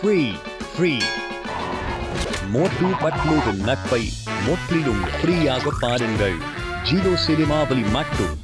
free. மோட்டு பட்லோவின் நட்பை முற்றிலும் ஃப்ரீயாக பாருங்கள். ஜியோ சினிமாவில் மட்டும்.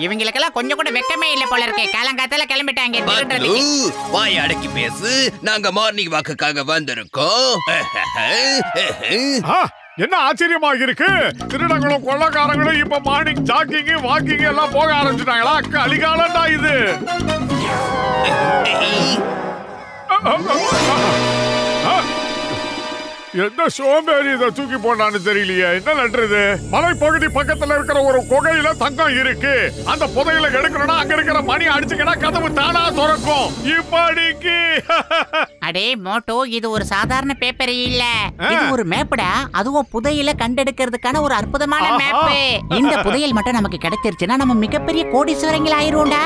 இவங்களுக்கெல்லாம் கொஞ்சம் கூட வெக்கமே இல்ல போல இருக்கே. காலங்காத்தால கிளம்பிட்டாங்க. வாய் அடக்கி பேசு. நாங்க மார்னிங் வாக்குக்காக வந்திருக்கோம். என்ன ஆச்சரியமாக இருக்கு. திருடங்களும் கொள்ளக்காரங்களும் இப்ப மார்னிங் ஜாக்கிங் வாக்கிங் எல்லாம் போக ஆரம்பிச்சுட்டாங்களா? கலிகாலம்டா இது. எந்த சோம்பேறி இதை தூக்கி போட்டான்னு தெரியலையே. என்ன நன்றது? மலைப்பகுதி பக்கத்துல இருக்கிற ஒரு குகையில தங்கம் இருக்கு. அந்த புதையில எடுக்கணும்னா அங்க இருக்கிற மணி அடிச்சுக்கினா கதவு தானா திறக்கும். இப்படிக்கு அடே மோட்டோ, இது ஒரு சாதாரண பேப்பர் இல்ல, இது ஒரு மேப்டா. அதுவும் புதையில கண்டெடுக்கிறதுக்கான ஒரு அற்புதமான மேப். இந்த புதையல் மட்டும் நமக்கு கிடைச்சிருச்சுன்னா நம்ம மிகப்பெரிய கோடீஸ்வரங்கள் ஆயிருவோம்டா.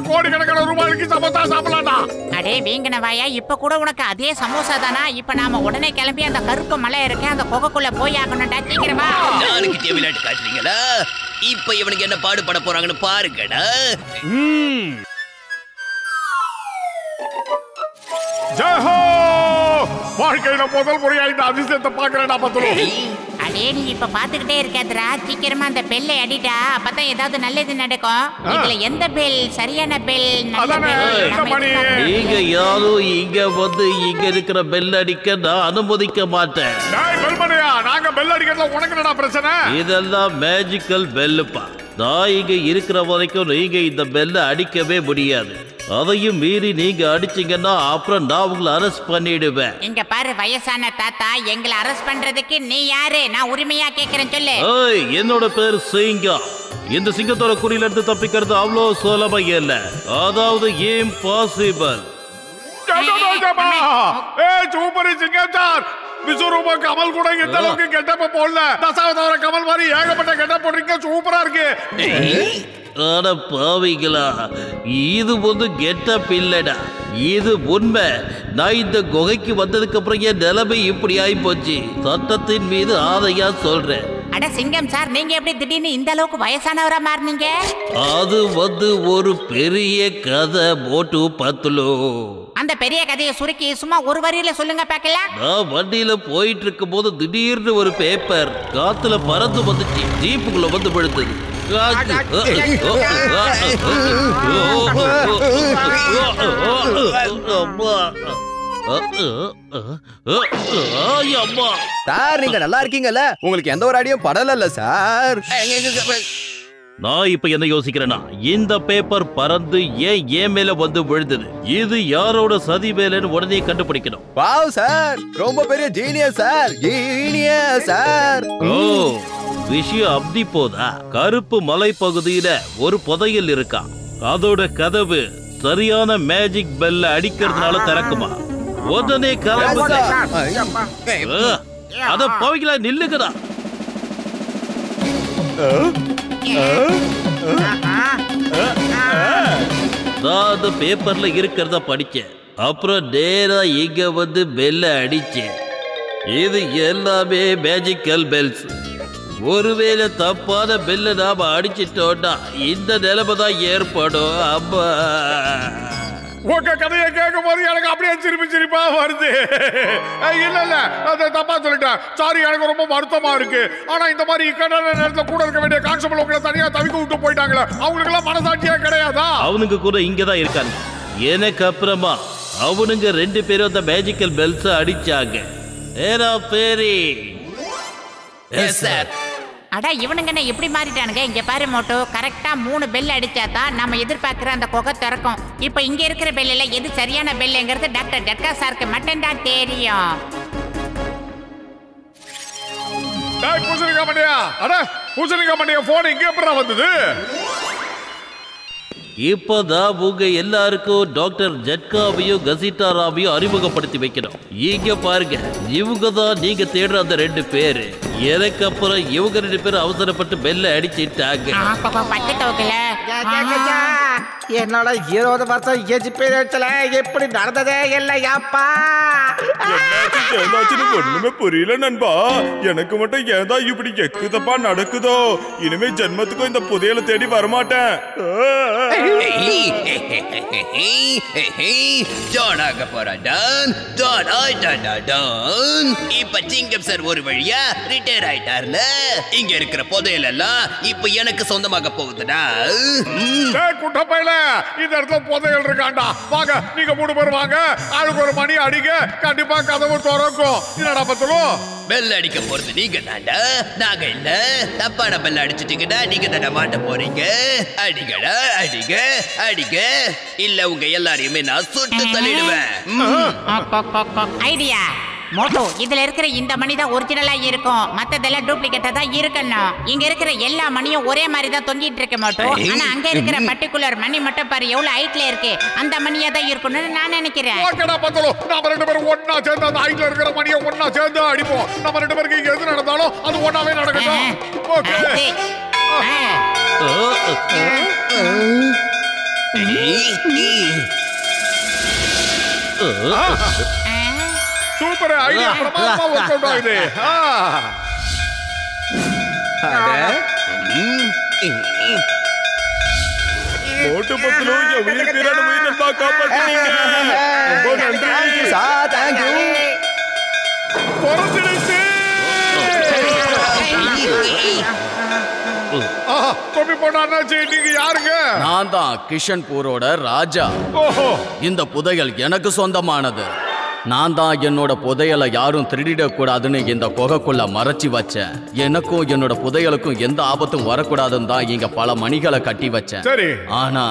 கோடிக்கணக்கான ரூபாய்க்கு சமோசா சாப்பிடலாம்டா. அடே வீங்கனவாயா, இப்ப கூட உனக்கு அதே சமோசா தானா? இப்ப நாம உடனே கிளம்பி அந்த கருப்பு மலை இருக்கு, அந்த குகைக்குள்ள போய் ஆகணும்டா. சீக்கிரமா. நானுக்கிட்டே விளையாட்டு காட்டுறீங்களா? இப்ப இவனுக்கு என்ன பாடுபட போறாங்கன்னு பாருங்கடா. ஜெயஹோ! வாழ்க்கையில முதல் முறையா இந்த அதிசயத்தை பாக்குறேன்டா பத்துலு. அடே நீ இப்ப பாத்துக்கிட்டே இருக்காதடா. சீக்கிரமா அந்த பெல்லை அடிடா. அப்பதான் ஏதாவது நல்லது நடக்கும். இதுல எந்த பெல் சரியான பெல்? நீங்க யாரும் இங்க வந்து இங்க இருக்கிற பெல் அடிக்க நான் அனுமதிக்க மாட்டேன். நாங்க பெல் அடிக்கிறதுல உனக்கு என்னடா பிரச்சனை? இதெல்லாம் மேஜிக்கல் பெல்லுப்பா. நான் இங்க இருக்கிற வரைக்கும் நீங்க இந்த பெல்ல அடிக்கவே முடியாது. அதையும் மீறி நீங்க அடிச்சீங்கன்னா அப்புறம் நான் உங்களை அரெஸ்ட் பண்ணிடுவேன். இங்க பாரு வயசான தாத்தா, எங்களை அரெஸ்ட் பண்றதுக்கு நீ யாரு? நான் உரிமையா கேக்குறேன், சொல்லு. ஏய், என்னோட பேர் சிங்கம். இந்த சிங்கத்தோட குறியில இருந்து தப்பிக்கிறது அவ்வளோ சுலபம் இல்ல. அதாவது இம்பாசிபிள். சூப்பர் சிங்கம் சார். விஸ்வரூப கமல் கூட இந்த அளவுக்கு கெட்டப்ப போடல. தசாவதார கமல் மாதிரி ஏகப்பட்ட கெட்டப் போடுறீங்க. சூப்பரா இருக்கு. அட பாவிகளா, இது வந்து கெட்டப் இல்லடா, இது உண்மை. நான் இந்த குகைக்கு வந்ததுக்கு அப்புறம் என் நிலைமை இப்படி ஆயி போச்சு. சட்டத்தின் மீது ஆதையா சொல்றேன். அட சிங்கம் சார், நீங்க எப்படி திடீர்னு இந்த அளவுக்கு வயசானவரா மாறினீங்க? அது வந்து ஒரு பெரிய கதை மோட்டு பத்துலோ. அந்த பெரிய கதையை சுருக்கி சும்மா ஒரு வரியில சொல்லுங்க பாக்கலாம். நான் வண்டியில போயிட்டு இருக்கும் போது திடீர்னு ஒரு பேப்பர் காத்துல பறந்து வந்துச்சு. ஜீப்புக்குள்ள வந்து விழுந்தது. சார் நீங்க நல்லா இருக்கீங்கல்ல? உங்களுக்கு எந்த ஒரு அடியும் படல சார். நான் இப்ப என்ன யோசிக்கிறேன்னா, இந்த பேப்பர் பறந்து ஏன் மேல வந்து விழுந்தது? இது யாரோட சதி வேலைன்னு உடனே கண்டுபிடிக்கணும். வாவ் சார், ரொம்ப பெரிய genius sir. Genius sir. Oh, விஷயம் அப்படி போதா? கருப்பு மலை பகுதியில ஒரு புதையல் இருக்கா. அதோட கதவு சரியான மேஜிக் பெல்ல அடிக்கிறதுனால திறக்குமா? உடனே கிளம்புங்க. அத போய்களா, நில்லுங்கடா. நான் அந்த பேப்பர்ல இருக்கிறத படிச்சேன். அப்புறம் நேரா இங்க வந்து பெல்ல அடிச்சேன். இது எல்லாமே மேஜிக்கல் பெல்ஸ். ஒருவேளை தப்பான பெல்ல நாம அடிச்சிட்டோம்னா இந்த நிலைமை தான் ஏற்படும். அப்பா, உங்க கதையை கேட்கும் போது எனக்கு அப்படியே சிரிப்பா வருது. இல்ல அதை தப்பா சொல்லிட்டேன். சாரி, எனக்கு ரொம்ப வருத்தமா இருக்கு. ஆனா இந்த மாதிரி இக்கட்டான நேரத்துல கூட இருக்க வேண்டிய கான்ஸ்டபிள் உங்களை தனியா தவிக்க விட்டு போயிட்டாங்களே, அவங்களுக்கு எல்லாம் மனசாட்சியே கிடையாதா? அவனுங்க கூட இங்கதான் இருக்காங்க. எனக்கு அப்புறமா அவனுங்க 2 பேரும் அந்த மேஜிக்கல் பெல்ஸ் அடிச்சாங்க. ஏரா பேரி. Yes sir. அட இவனுங்க என்ன இப்படி மாறிட்டானுங்க? இங்க பாரு மோட்டோ, கரெக்டா 3 பெல் அடிச்சாதான் நம்ம எதிர்பார்க்கிற அந்த குகை திறக்கும். இப்ப இங்க இருக்கிற பெல்ல எது சரியான பெல்லுங்கிறது டாக்டர் ஜட்கா சாருக்கு மட்டும்தான் தெரியும். டேய் பூசணிக்கா மண்டையா, அட பூசணிக்கா மண்டையா போன் இங்க எப்படா வந்தது? இப்பதான் உங்க எல்லாருக்கும் டாக்டர் ஜட்காவையும் கசிட்டாராவையும் அறிமுகப்படுத்தி வைக்கணும். இங்க பாருங்க, இவங்க தான் நீங்க தேடுற அந்த 2 பேரு. எனக்கு அப்புறம் இவங்க 2 பேரும் அவசரப்பட்டு பெல்ல அடிச்சிட்டாங்க. என்னோட 20 வருஷம் எக்ஸ்பீரியன்ஸ்ல எப்படி நடந்ததே இல்லையாப்பா. ஏதாச்சும் ஒண்ணுமே புரியல நண்பா. எனக்கு மட்டும் ஏதா இப்படி எக்குதப்பா நடக்குதோ. இனிமே ஜென்மத்துக்கும் இந்த புதையலை தேடி வரமாட்டேன். ஜானாக போறான். இப்ப சிங்கம் சார் ஒரு வழியா ரிட்டையர் ஆயிட்டார்ல. இங்க இருக்கிற புதையல் எல்லாம் இப்ப எனக்கு சொந்தமாக போகுதுடா. குட்டப்பையில இந்த இடத்துல புதையல் இருக்காண்டா. வாங்க நீங்க 3 பேர் வாங்க. ஆளுக்கு ஒரு மணி அடிக்க, கண்டிப்பா கதவு திறக்கும். என்னடா பத்தலோ? பெல் அடிக்க போறது நீங்க தாண்டா, நாங்க இல்ல. தப்பான பெல் அடிச்சிட்டீங்கடா, நீங்க தாண்டா மாட்ட போறீங்க. அடிங்கடா, அடிங்க அடிங்க, இல்ல உங்க எல்லாரையுமே நான் சுட்டு தள்ளிடுவேன். ஐடியா மோட்டோ, இதுல இருக்கிற இந்த மணி தான் ஒரிஜினலா இருக்கும், மத்ததெல்லாம் டூப்ளிகேட்டா தான் இருக்கணும். இங்க இருக்கிற எல்லா மணியும் ஒரே மாதிரி தான் தொங்கிட்டு இருக்கு மோட்டோ. ஆனா அங்க இருக்கிற பர்టిక్యులர் மணி மட்டும் பாரு எவ்வளவு ஹைட்ல இருக்கு. அந்த மணியா தான் இருக்கணும்னு நான் நினைக்கிறேன். ஓகேடா பத்தலோ, நாம 2 பேரும் ஒண்ணா சேர்ந்து அந்த ஹைட்ல இருக்கிற மணியை ஒண்ணா சேர்ந்து அடிப்போம். நம்ம 2 பேருக்கு இங்க எது நடந்தாலும் அது ஒண்ணாவே நடக்கட்டும். ஓகே. சூப்பர் ஐடியா, பிரமாதமா வொர்க் அவுட் ஆகுது. போட்டு பத்தலோ என் உயிர் பேரான உயிர் நண்பா, காப்பாத்துறீங்க. ரொம்ப நன்றி சார். Thank you. பொறுத்துடுச்சு. தொப்பி போட்டாச்சு. நீங்க யாருங்க? நான் தான் கிஷன்பூரோட ராஜா. ஓஹோ, இந்த புதையல் எனக்கு சொந்தமானது. நான் தான் என்னோட புதையலை யாரும் திருடிடக்கூடாதுன்னு இந்த குகைக்குள்ள மறைச்சி வச்சேன். எனக்கும் என்னோட புதையலுக்கும் எந்த ஆபத்தும் வரக்கூடாதுன்னு தான் இங்க பல மணிகளை கட்டி வச்சேன். சரி. ஆனா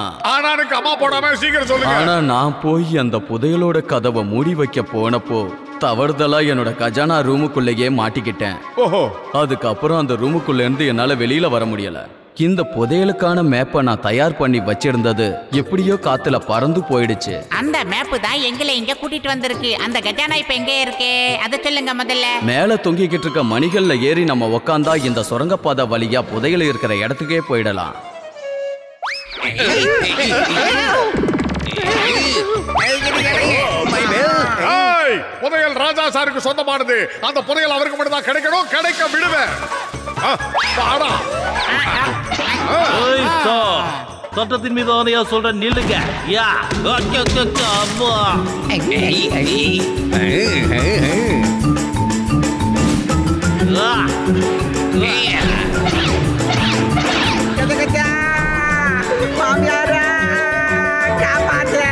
அம்மா போடாம சீக்கிரம் சொல்லுங்க. ஆனா நான் போய் அந்த புதையலோட கதவை மூடி வைக்க போனப்போ தவறுதலா என்னோட கஜானா ரூமுக்குள்ளேயே மாட்டிக்கிட்டேன். ஓஹோ. அதுக்கப்புறம் அந்த ரூமுக்குள்ள இருந்து என்னால வெளியில வர முடியல. இந்த புதையலுக்கான மேப்பை நான் தயார் பண்ணி வச்சிருந்தது எப்படியோ காத்துல பறந்து போயிடுச்சு. அந்த மேப்பு தான் எங்களை இங்க கூட்டிட்டு வந்திருக்கு. அந்த கஜானா இப்ப எங்க இருக்கு அத சொல்லுங்க முதல்ல. மேல தொங்கிக்கிட்டு இருக்க மணிகள்ல ஏறி நம்ம உக்காந்தா இந்த சுரங்கப்பாதை வழியா புதையல் இருக்கிற இடத்துக்கே போயிடலாம். புதையல் ராஜா சாருக்கு சொந்தமானது. அந்த புதையல் அவருக்கு மட்டும் தான் கிடைக்கணும். கிடைக்க விடுவேன். சட்டத்தின் மீது ஆணையா சொல்ற நில்லுங்க. மாமியாரா காப்பாத்து.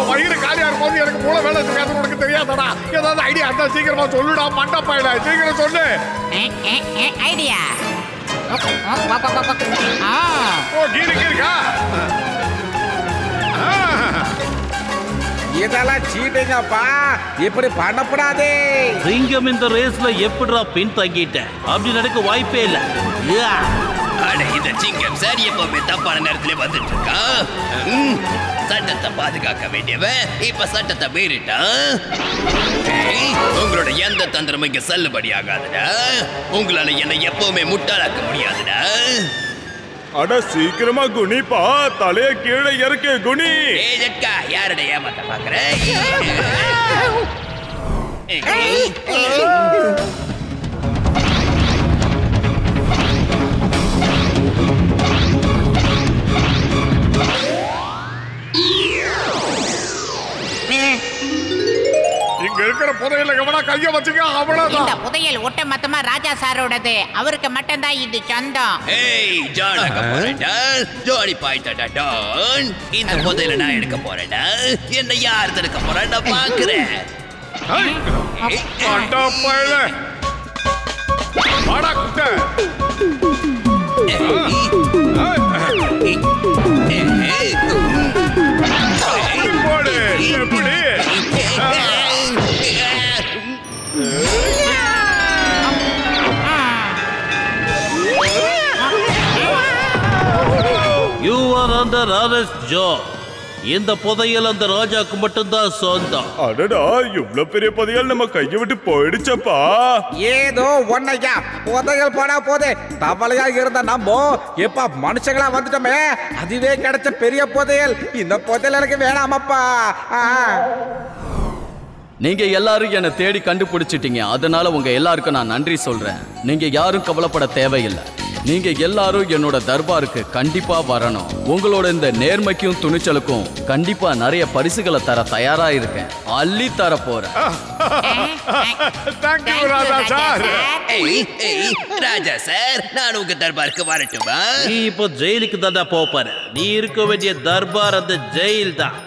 வயிறு காலியா இருக்கும்போது எனக்கு மூளை வேலை செய்யாது உனக்கு தெரியாதடா. ஏதாவது ஐடியா இருந்தா சீக்கிரமா சொல்லுடா மண்டப்பையில. சீக்கிரம் சொல்லு. ஐடியா. ஓ கீரிக்கா. இதெல்லாம் சீட்டிங்கப்பா, இப்படி பண்ணப்படாதே. சிங்கம் இந்த ரேஸ்ல எப்படிடா பின் தங்கிட்டேன்? அப்படி நடக்க வாய்ப்பே இல்ல. அட இந்த சிங்கம் சார் எப்பவுமே தப்பான நேரத்துல வந்துட்டு இருக்கா. சட்டத்தை பாதுகாக்க வேண்டியவன் இப்ப சட்டத்தை மீறிட்டான். உங்களோட எந்த தந்திரமும் இங்க செல்லுபடி ஆகாதுடா. உங்களால என்னை எப்பவுமே முட்டாளாக்க முடியாதுடா. அட சீக்கிரமா குனிப்பா, தலைய கீழே இறக்கு குனி. ஏய் ஜட்கா, யாரட ஏமாத்த பாக்குற? இங்க இருக்கிற புதையல கவனா கைய வச்சுக்க. அவ்வளவுதான். இந்த புதையல் ஒட்ட மொத்தமா ராஜா சாரோடது. அவருக்கு மட்டும் தான் இது சொந்தம். ஏய் ஜானாக போறேன்டா. ஜோடி பாய்ட்டடா டான். இந்த புதையல நான் எடுக்க போறேன்டா. என்ன யார் தடுக்க போறான்டா பாக்குறேன். மண்டப்பையில வாடா குட்ட. நான் அந்த ராரஸ் ஜோ. இந்த புதையல் அந்த ராஜாக்கு மட்டும்தான் சொந்தம். அடடா, இவ்வளவு பெரிய புதையல் நம்ம கையை விட்டு போயிடுச்சப்பா. ஏதோ ஒன்னையா புதையல் போனா போதே, தவளையா இருந்த நம்போ எப்ப மனுஷங்களா வந்துட்டோமே, அதுவே கிடைச்ச பெரிய புதையல். இந்த புதையல் எனக்கு வேணாமப்பா. நீங்க எல்லாரும் என்ன தேடி கண்டுபிடிச்சிட்டீங்க. அதனால உங்க எல்லாருக்கும் நான் நன்றி சொல்றேன். நீங்க யாரும் கவலைப்பட தேவையில்லை. நீங்க எல்லாரும் என்னோட தர்பாருக்கு கண்டிப்பா வரணும். உங்களோட இந்த நேர்மைக்கும் துணிச்சலுக்கும் கண்டிப்பா நிறைய பரிசுகளை தர தயாரா இருக்கேன். அள்ளி தர போறேன். ராஜா சார், நான் உங்க தர்பாருக்கு வரட்டுமா? நீ இப்போ ஜெயிலுக்கு தாண்டா போற. நீ இருக்க வேண்டிய தர்பார் அந்த ஜெயில் தான்.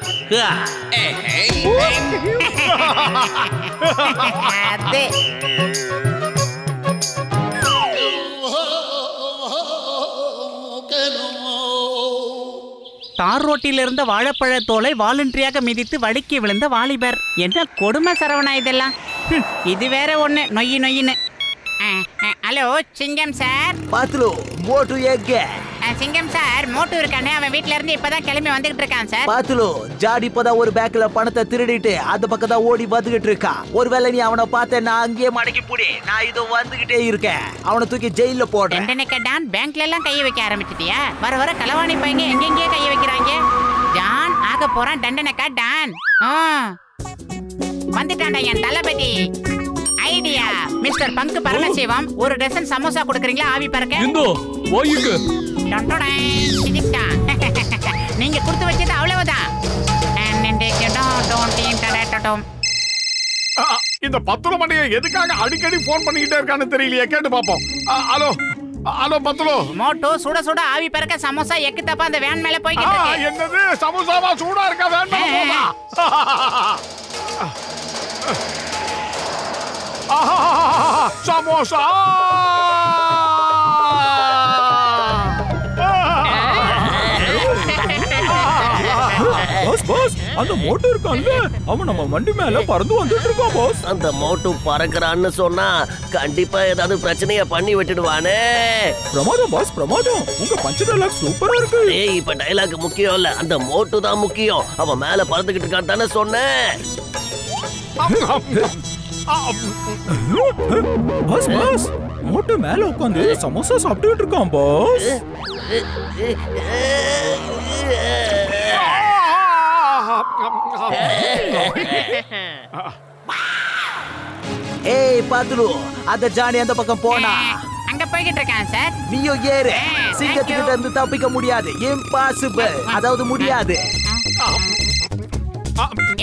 தார் ரோட்டில் இருந்த வாழைப்பழத்தோலை வாலண்டரியாக மிதித்து வழுக்கி விழுந்த வாலிபர். என்ன கொடுமை சரவணா இதெல்லாம். இது வேற ஒண்ணு நொய்யி நொய்யின்னு. ஹலோ சிங்கம் சார். பாத்துலோ மோட்டு எங்க? சிங்கம் சார், மோட்டு இருக்கானே, அவன் வீட்ல இருந்து இப்பதான் கிளம்பி வந்துகிட்டு இருக்கான் சார். பாத்துலோ ஜாடி இப்பதான் ஒரு பேக்ல பணத்தை திருடிட்டு அந்த பக்கம் தான் ஓடி வந்துகிட்டு இருக்கான். ஒருவேளை நீ அவனை பார்த்த நான் அங்கேயே மடக்கி புடி. நான் இதோ வந்துகிட்டே இருக்கேன். அவனை தூக்கி ஜெயில போடுறேன். தண்டனைக்கு டான் பேங்க்ல எல்லாம் கைய வைக்க ஆரம்பிச்சிட்டியா? வர வர களவாணி பையங்க எங்கெங்கே கைய வைக்கிறாங்க. டான் ஆக போறான் தண்டனைக்கா டான். வந்துட்டான்டா என் தளபதி. ஐடியா மிஸ்டர் பங்கு பரமசிவம், ஒரு டசன் சமோசா கொடுக்குறீங்களா? ஆவி பறக்க இந்தோ வாயுக்கு. நீங்க கொடுத்து வச்சது அவ்வளவுதான். இந்த 10 மணியை எதுக்காக அடிக்கடி போன் பண்ணிக்கிட்டே இருக்கான்னு தெரியலையே. கேட்டு பாப்போம். Hello hello பத்துலோ. மோட்டோ சுட சுட ஆவி பறக்க சமோசா எக்கு தப்பா அந்த வேன் மேல போய்கிட்டு இருக்கு. என்னது சமோசாவா சூடா இருக்கா? வேன் மேல போதா? சமோசா பாஸ் பாஸ், அந்த மோட்டு இருக்கான்ல, அவன் நம்ம வண்டி மேல பறந்து வந்துட்டு இருக்கான் பாஸ். அந்த மோட்டு பறக்குறான்னு சொன்னா கண்டிப்பா ஏதாவது பிரச்சனைய பண்ணி விட்டுடுவானே. பிரமாதம் பாஸ், பிரமாதம். உங்க பஞ்ச் டைலாக் சூப்பரா இருக்கு. ஏய், இப்ப டைலாக் முக்கியம் இல்ல, அந்த மோட்டு தான் முக்கியம். அவன் மேல பறந்துகிட்டு இருக்கான் தானே சொன்னேன். பாஸ் பாஸ், மோட்டு மேல உட்காந்து சமோசா சாப்பிட்டுட்டு இருக்கான் பாஸ். ஏய் பாத்துலு, அந்த ஜானி அந்த பக்கம் போனா அங்க போய்கிட்டு இருக்கான் சார். நீயும் ஏறு. சிங்கத்துக்கிட்ட இருந்து தப்பிக்க முடியாது. இம்பாசிபிள், அதாவது முடியாது.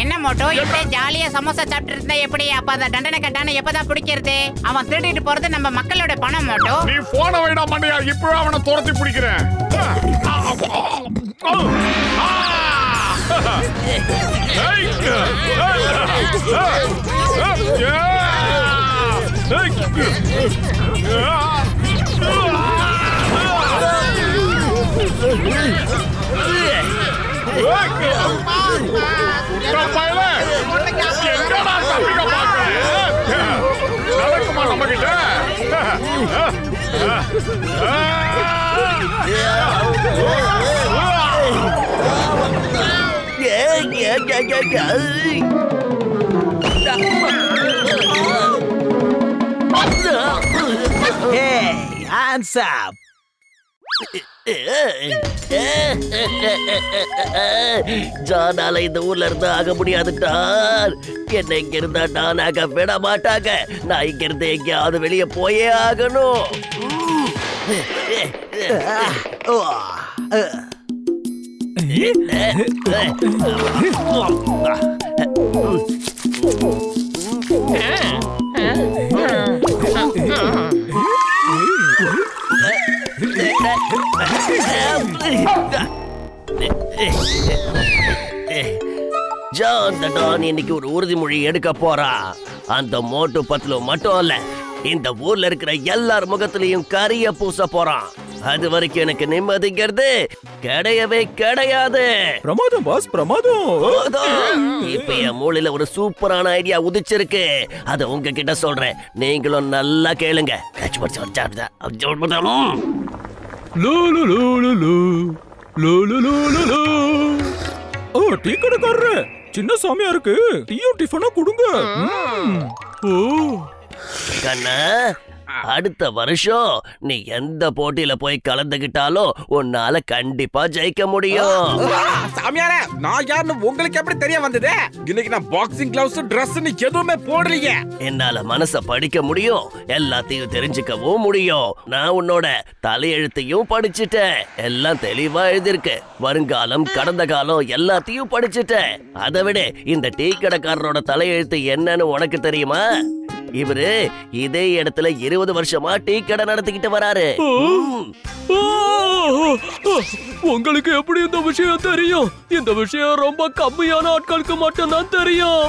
என்ன மோட்டோ இப்படி ஜாலியா சமோசா சாப்பிட்டு இருந்தா எப்படி? அப்ப அந்த தண்டனை கட்டான எப்பதான் பிடிக்கிறது? அவன் திருடிட்டு போறது நம்ம மக்களோட பணம் மோட்டோ. நீ போன வைடா மண்டையா, இப்பவே அவனை துரத்தி பிடிக்கிறேன். நடக்குமா நம்ம கிட்ட? Hey, hands up. ஜானால இந்த ஊர்ல இருந்து ஆக முடியாது டான். என்ன இங்க இருந்தா டான் ஆக விட மாட்டாங்க. நான் இங்க இருந்து எங்கேயாவது வெளியே போயே ஆகணும். ஜான் த டான் இன்னைக்கு ஒரு உறுதிமொழி எடுக்க போறான். அந்த மோட்டு பத்லு மட்டும் இல்ல, இந்த ஊர்ல இருக்கிற எல்லார் முகத்திலையும் கரிய பூச போறான். அது வரைக்கும் எனக்கு நிம்மதிங்கிறது கிடையவே கிடையாது. பிரமாதம் பாஸ், பிரமாதம். இப்ப என் மூளையில ஒரு சூப்பரான ஐடியா உதிச்சிருக்கு. அத உங்ககிட்ட சொல்றேன், நீங்களும் நல்லா கேளுங்க. ஓ டீ கடைக்காரரு, சின்ன சாமியாருக்கு டீயும் டிஃபனும் கொடுங்க. ஓ கண்ணா, அடுத்த வருஷம் நீ எந்த போட்டியில போய் கலந்துகிட்டாலும் உன்னால கண்டிப்பா ஜெயிக்க முடியும். சாமியாரே, நான் யாருன்னு உங்களுக்கு எப்படி தெரிய வந்தது? இன்னைக்கு நான் பாக்ஸிங் கிளவுஸ் Dress எதுவுமே போடலையே. என்னால மனச படிக்க முடியும், எல்லாத்தையும் தெரிஞ்சுக்கவும் முடியும். நான் உன்னோட தலையெழுத்தையும் படிச்சுட்டேன், எல்லாம் தெளிவா எழுதிருக்கு. வருங்காலம் கடந்த காலம் எல்லாத்தையும் படிச்சுட்டேன். அதை விட இந்த டீ கடைக்காரரோட தலையெழுத்து என்னன்னு உனக்கு தெரியுமா? இவரு இதே இடத்துல 20 வருஷமா டீ கடை நடத்திக்கிட்டு வராரு. உங்களுக்கு எப்படி இந்த விஷயம் தெரியும்? இந்த விஷயம் ரொம்ப கம்மியான ஆட்களுக்கு மட்டும்தான் தெரியும்.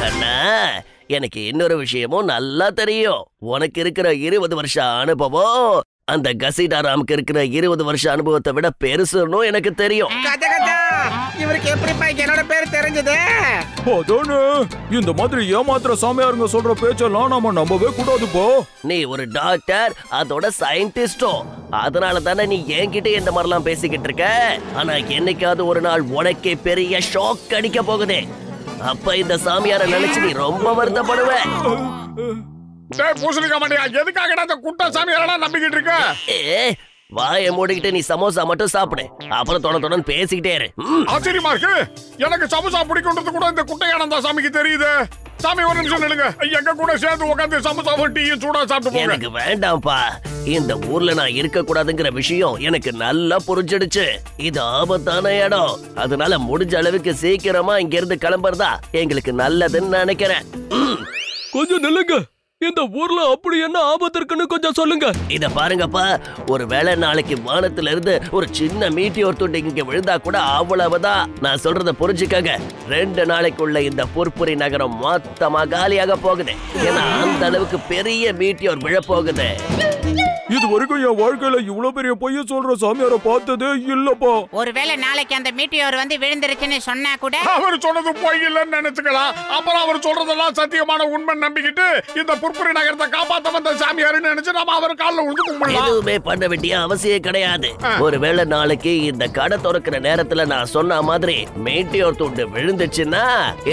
கண்ணா, எனக்கு இன்னொரு விஷயமும் நல்லா தெரியும். உனக்கு இருக்கிற 20 வருஷ அனுபவம் அந்த கசிடாராமுக்கு இருக்கிற 20 வருஷ அனுபவத்தை விட பெருசுன்னு எனக்கு தெரியும். இவருக்கு எப்படி என்னோட பேர் தெரிஞ்சது? அதானே, இந்த மாதிரி ஏமாத்துற சாமியாருங்க சொல்ற பேச்செல்லாம் நாம நம்பவே கூடாதுப்பா. நீ ஒரு டாக்டர், அதோட சயின்டிஸ்டும். அதனால தானே நீ என்கிட்ட இந்த மாதிரிலாம் பேசிக்கிட்டு இருக்க. ஆனா என்னைக்காவது ஒரு நாள் உனக்கே பெரிய ஷாக் அடிக்க போகுது. அப்ப இந்த சாமியார நினைச்சு நீ ரொம்ப வருத்தப்படுவ. பூசணிக்கா மண்டியா, எதுக்காக அந்த குட்ட சாமியாரெல்லாம் நம்பிக்கிட்டு இருக்க? வாயை மூடிக்கிட்டு நீ சமோசா மட்டும் சாப்பிடு, அப்புறம் தொடர்ந்து பேசிக்கிட்டே இரு. ஆச்சரியமா இருக்கு, எனக்கு சமோசா பிடிக்கும்ன்றது கூட இந்த குட்டையானந்தா சாமிக்கு தெரியுது. சாமி ஒரு நிமிஷம் நில்லுங்க, எங்க கூட சேர்ந்து உட்காந்து சமோசாவும் டீயும் சூடா சாப்பிட்டு போங்க. எனக்கு வேண்டாம்ப்பா, இந்த ஊர்ல நான் இருக்க கூடாதுங்கிற விஷயம் எனக்கு நல்லா புரிஞ்சிடுச்சு. இது ஆபத்தான இடம், அதனால முடிஞ்ச அளவுக்கு சீக்கிரமா இங்க இருந்து கிளம்புறதா எங்களுக்கு நல்லதுன்னு நினைக்கிறேன். கொஞ்சம் நில்லுங்க, இந்த ஊர்ல அப்படி என்ன ஆபத்து இருக்குன்னு கொஞ்சம் சொல்லுங்க. இத பாருங்கப்பா, ஒருவேளை நாளைக்கு வானத்துல இருந்து ஒரு சின்ன மீட்டியோர் துண்டு இங்க விழுந்தா கூட அவ்வளவுதான். நான் சொல்றத புரிஞ்சுக்கங்க. 2 நாளைக்குள்ள இந்த புர்புரி நகரம் மொத்தமா காலியாக போகுது. ஏன்னா அந்த அளவுக்கு பெரிய மீட்டியோர் விழப்போகுது. இது வரைக்கும் என் வாழ்க்கையில இவ்வளவு பெரிய பொய்ய சொல்ற சாமியார பார்த்ததே இல்லப்பா. ஒருவேளை நாளைக்கு அந்த மீட்டியோர் வந்து விழுந்துருச்சுன்னு சொன்னா கூட அவர் சொன்னது பொய் இல்லைன்னு நினைச்சுக்கலாம். அப்புறம் அவர் சொல்றதெல்லாம் சத்தியமான உண்மை நம்பிக்கிட்டு இந்த புர்புரி நகரத்தை காப்பாத்த வந்த சாமியாருன்னு நினைச்சு நாம அவர் காலில் விழுந்து கும்பிடலாம். எதுவுமே பண்ண வேண்டிய அவசியம் கிடையாது. ஒருவேளை நாளைக்கு இந்த கடை திறக்கிற நேரத்துல நான் சொன்ன மாதிரி மீட்டியோர் துண்டு விழுந்துச்சுன்னா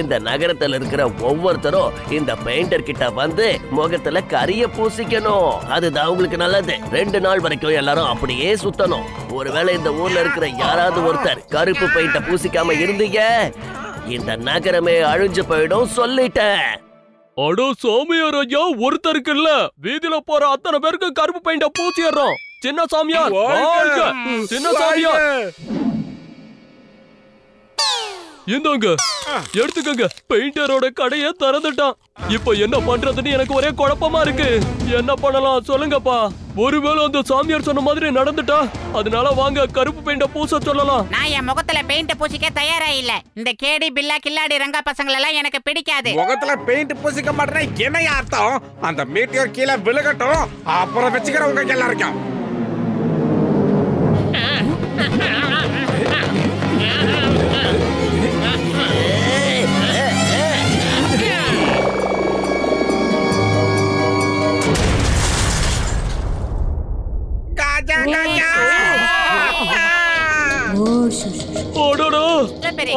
இந்த நகரத்துல இருக்கிற ஒவ்வொருத்தரும் இந்த பெயிண்டர் கிட்ட வந்து முகத்துல கரிய பூசிக்கணும். அதுதான் உங்களுக்கு நல்லது. 2 நாள் வரைக்கும் எல்லாரும் அப்படியே சுத்தணும். ஒருவேளை இந்த ஊர்ல இருக்கிற யாராவது ஒருத்தர் கருப்பு பெயிண்ட பூசிக்காம இருந்தீங்க, இந்த நகரமே அழிஞ்சு போயிடும் சொல்லிட்டேன். அடோ சாமியார் ஐயா, ஒருத்தருக்கு இல்ல, வீதியில போற அத்தனை பேருக்கு கருப்பு பெயிண்ட பூசிடுறோம். சின்ன சாமியார், சின்ன சாமியார், இந்தாங்க எடுத்துக்கங்க. பெயிண்டரோட கடையை திறந்துட்டான். இப்ப என்ன பண்றதுன்னு எனக்கு ஒரே குழப்பமா இருக்கு. என்ன பண்ணலாம் சொல்லுங்கப்பா. ஒருவேளை அந்த சாமியார் சொன்ன மாதிரி நடந்துட்டா, அதனால வாங்க கருப்பு பெயிண்ட பூச சொல்லலாம். நான் என் முகத்துல பெயிண்ட் பூசிக்க தயாரா இல்ல. இந்த கேடி பில்லா கில்லாடி ரங்கா பசங்கள எல்லாம் எனக்கு பிடிக்காது. முகத்துல பெயிண்ட் பூசிக்க மாட்டேன் என்ன அர்த்தம்? அந்த மீட்டியோர் கீழே விழுகட்டும், அப்புறம் வச்சுக்கிற உங்க எல்லாருக்கும்.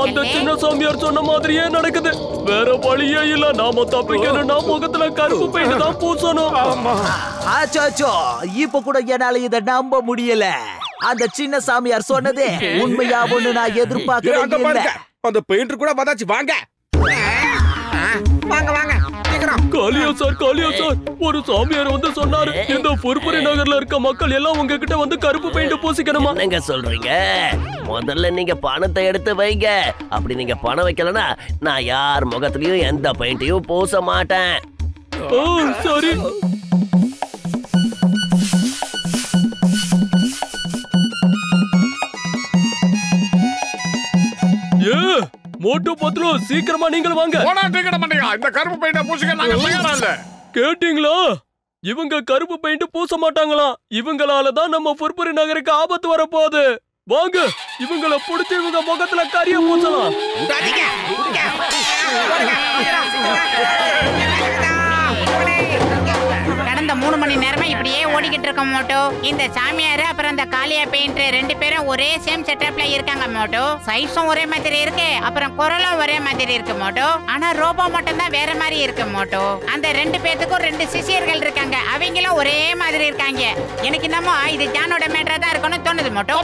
அந்த சின்ன சாமியார் சொன்ன மாதிரியே நடக்குது. வேற வழியே இல்ல. நாம தப்பிக்கணும்னா முகத்துல கருப்பு பெயிண்ட் தான் பூசணும். ஆச்சோ, இப்ப கூட என்னால இத நம்ப முடியல. அந்த சின்ன சாமியார் சொன்னதே உண்மையா ஒண்ணு நான் எதிர்பார்க்கவே இல்ல. அந்த பெயிண்டர் கூட வந்தாச்சு. வாங்க வாங்க வாங்க. காளியா சார், காளியா சார், ஒரு சாமியார் வந்து சொன்னாரு, இந்த புர்புரி நகர்ல இருக்க மக்கள் எல்லாம் உங்ககிட்ட வந்து கருப்பு பெயிண்ட் பூசிக்கணுமா? என்னங்க சொல்றீங்க? முதல்ல நீங்க பணத்தை எடுத்து வைங்க. அப்படி நீங்க பணம் வைக்கலனா நான் யார் முகத்திலயும் எந்த பெயிண்டையும் பூச மாட்டேன். சரி. மோட்டு பத்ரு, சீக்கிரமா நீங்களும் வாங்க. இந்த கருப்பு பெயிண்ட பூசிக்க நாங்க தயாரா இல்ல. கேட்டீங்களா? இவங்க கருப்பு பெயிண்ட் பூச மாட்டாங்களா? இவங்களால தான் நம்ம புர்புரி நகருக்கு ஆபத்து வரப்போகுது. வாங்க, இவங்களை பிடிச்சி இவங்க முகத்துல கரிய பூசலாம். கடந்த 3 மணி நேரமா இப்படியே ஓடிக்கிட்டு இருக்க மோட்டோ. இந்த சாமியாரு அப்புறம் அந்த காளியா பெயிண்டர் 2 பேரும் ஒரே சேம் செட்டப்ல இருக்காங்க மோட்டோ. சைஸும் ஒரே மாதிரி இருக்கு, அப்புறம் குரலும் ஒரே மாதிரி இருக்கு மோட்டோ. ஆனா ரோபோ மட்டும் தான் வேற மாதிரி இருக்கு மோட்டோ. அந்த 2 பேத்துக்கும் 2 சிஷியர்கள் இருக்காங்க, அவங்களும் ஒரே மாதிரி இருக்காங்க. எனக்கு என்னமோ இது ஜானோட மேட்டரா தான் இருக்கும்னு தோணுது மோட்டோ.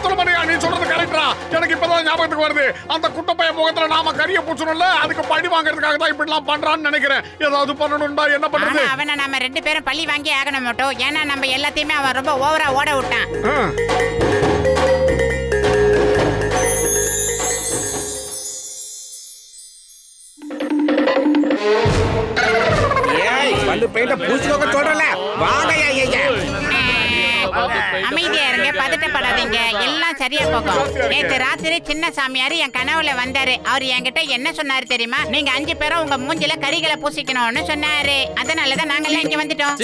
நீ சொல்றது கரெக்டா? எனக்கு இப்பதான் ஞாபகத்துக்கு வருது. அந்த குட்டப்பைய முகத்துல நாம கரிய பூச்சணும்ல, அதுக்கு பழி வாங்குறதுக்காக தான் இப்படி எல்லாம் பண்றான்னு நினைக்கிறேன். ஏதாவது பண்ணணும்டா, என்ன பண்றது? அவனை நம்ம 2 பேரும் பழி வாங்கி ஆகணும் மோட்டோ. ஏன்னா நம்ம எல்லாத்தையுமே அவன் ரொம்ப ஓவரா ஓட விட்டான். பல்லு பெயிண்ட பூசிக்கோங்க சொல்றல. வாங்க ஐயா. அமைதியா இருங்க, பதட்டப்படாதீங்க, எல்லாம் சரியா போகும். நேத்து ராத்திரி சின்ன சாமியார் என் கனவுல வந்தாரு. அவர் என்கிட்ட என்ன சொன்னாரு தெரியுமா? நீங்க 5 பேரும் உங்க மூஞ்சில கரிகளை பூசிக்கணும்னு சொன்னாரு. அதனாலதான் நாங்கெல்லாம் இங்க வந்துட்டோம்.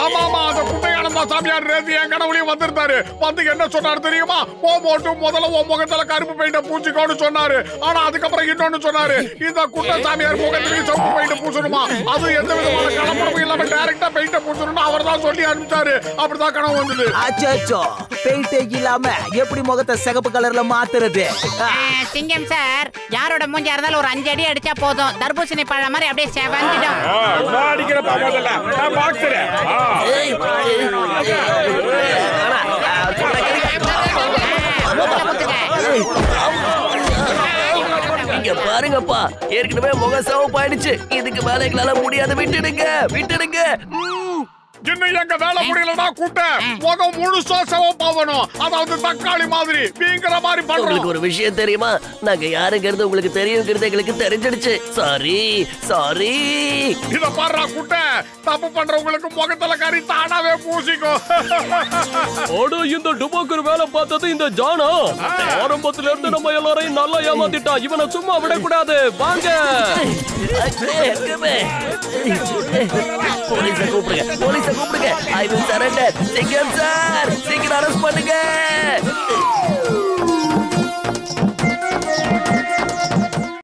ஆமா, அந்த குட்டையானமா சாமியார் நேத்து என் கனவுலயும் வந்திருந்தாரு. வந்து என்ன சொன்னாரு தெரியுமா? போட்டு முதல்ல உன் முகத்துல கருப்பு பெயிண்ட பூசிக்கோன்னு சொன்னாரு. ஆனா அதுக்கப்புறம் இன்னொன்னு சொன்னாரு, இந்த குட்டை சாமியார் முகத்திலேயும் சிவப்பு பெயிண்ட பூசணுமா, அது எந்த விதமான கலப்படமும் இல்லாம டைரக்டா பெயிண்ட பூசணும்னு அவர் தான் சொல்லி அனுப்பிச்சாரு. அப்படிதான் கனவு வந்தது. அச்சோ, பெயிண்டே இல்லாம எப்படி முகத்தை சிகப்பு கலர்ல மாத்துறது? சிங்கம் சார், யாரோட மூஞ்சா இருந்தாலும் ஒரு 5 அடி அடிச்சா போதும், தர்பூசணி பழம் மாதிரி அப்படியே செவந்துடும். நான் அடிக்கிற பாப்பதல்ல, நான் பாக்ஸர். இங்க பாருங்கப்பா, ஏற்கனவே முக சிவப்பாயிடுச்சு. இதுக்கு மேல எங்களால முடியாது. விட்டுடுங்க. இன்னும் எங்க வேலை முடியலன்னா கூட்ட முகம் முழுசா சிவப்பாவணும். அதாவது தக்காளி மாதிரி வீங்கிற மாதிரி பண்றோம். உங்களுக்கு ஒரு விஷயம் தெரியுமா? நாங்க யாருங்கிறது உங்களுக்கு தெரியுங்கிறது எங்களுக்கு தெரிஞ்சிடுச்சு. சாரி. இத பாருடா கூட்ட, தப்பு பண்றவங்களுக்கு முகத்துல கறி தானாவே பூசிக்கும். இந்த டுபோக்கர் வேலை பார்த்தது இந்த ஜானா. ஆரம்பத்துல இருந்து நம்ம எல்லாரையும் நல்லா ஏமாத்திட்டா. இவனை சும்மா விடக்கூடாது. வாங்க போலீஸை கூப்பிடுங்க. I will surrender. சிங்கம் சார், சீக்கிரம் அரெஸ்ட் பண்ணுங்க.